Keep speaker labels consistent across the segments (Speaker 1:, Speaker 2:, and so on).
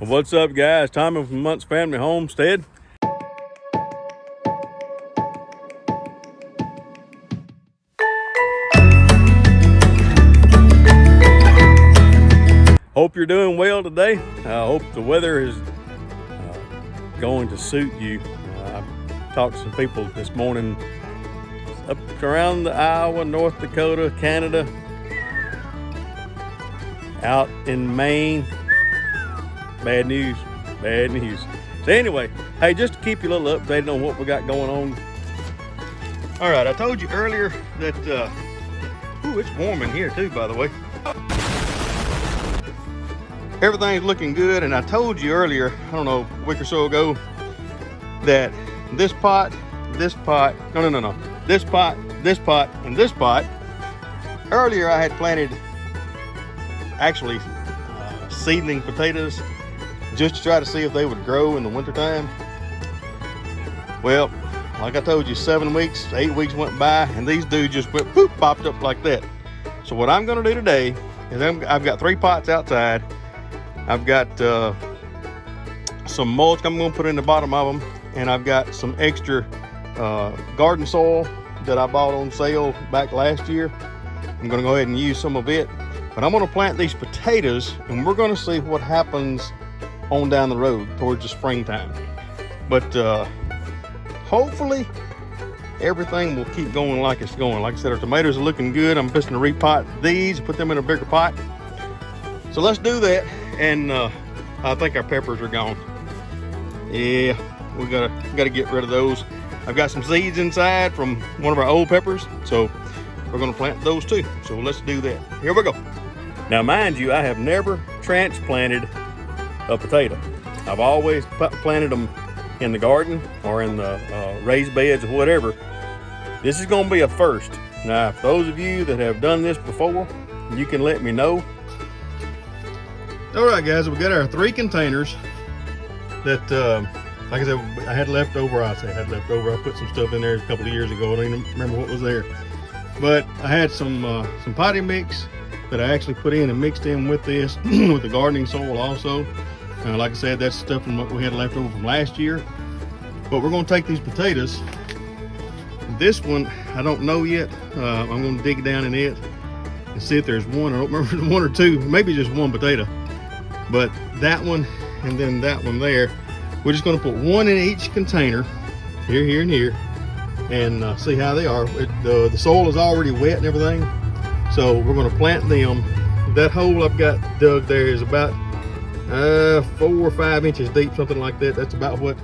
Speaker 1: Well, what's up, guys? Tommy from Monts Family Homestead. Hope you're doing well today. I hope the weather is going to suit you. I talked to some people this morning up around Iowa, North Dakota, Canada, out in Maine. Bad news, bad news. So anyway, hey, just to keep you a little updated on what we got going on. All right, I told you earlier that, ooh, it's warm in here too, by the way. Everything's looking good, and I told you earlier, I don't know, a week or so ago, that this pot, no, this pot, and this pot. Earlier I had planted, actually, seedling potatoes just to try to see if they would grow in the wintertime. Well, like I told you, 7 weeks, 8 weeks went by, and these dudes just went poop, popped up like that. So what I'm gonna do today is I've got 3 pots outside. I've got some mulch I'm gonna put in the bottom of them, and I've got some extra garden soil that I bought on sale back last year. I'm gonna go ahead and use some of it, but I'm gonna plant these potatoes, and we're gonna see what happens on down the road towards the springtime. But hopefully everything will keep going like it's going. Like I said, our tomatoes are looking good. I'm just gonna repot these, put them in a bigger pot. So let's do that. And I think our peppers are gone. Yeah, we gotta get rid of those. I've got some seeds inside from one of our old peppers, so we're gonna plant those too. So let's do that. Here we go. Now, mind you, I have never transplanted a potato. I've always planted them in the garden or in the raised beds or whatever. This is gonna be a first. Now, for those of you that have done this before, you can let me know. All right, guys, we got our 3 containers that, like I said, I had leftover. I put some stuff in there a couple of years ago. I don't even remember what was there. But I had some potty mix that I actually put in and mixed in with this, with the gardening soil also. Like I said, that's stuff from what we had left over from last year. But we're gonna take these potatoes. This one, I don't know yet. I'm gonna dig down in it and see if there's one. I don't remember if there's 1 or 2, maybe just 1 potato. But that one and then that one there, we're just gonna put 1 in each container, here, and here, and see how they are. The soil is already wet and everything, so we're gonna plant them. That hole I've got dug there is about 4 or 5 inches deep, something like that. That's about what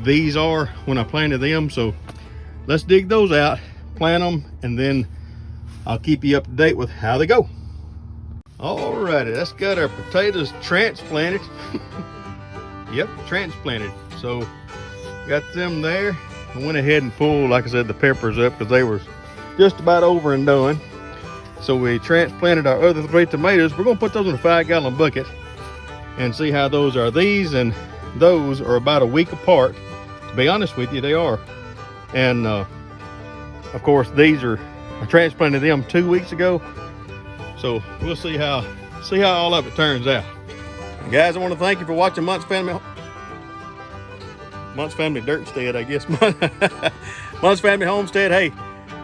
Speaker 1: these are when I planted them. So let's dig those out, plant them, and then I'll keep you up to date with how they go. Alrighty, that's got our potatoes transplanted. Yep, transplanted. So got them there. I went ahead and pulled, like I said, the peppers up because they were just about over and done. So we transplanted our other 3 tomatoes. We're gonna put those in a 5-gallon bucket and see how those are. These and those are about a week apart. To be honest with you, they are. And of course, I transplanted them 2 weeks ago. So we'll see how all of it turns out. And guys, I want to thank you for watching Monts Family Dirtstead, I guess. Monts Family Homestead. Hey,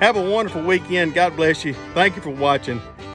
Speaker 1: have a wonderful weekend. God bless you. Thank you for watching.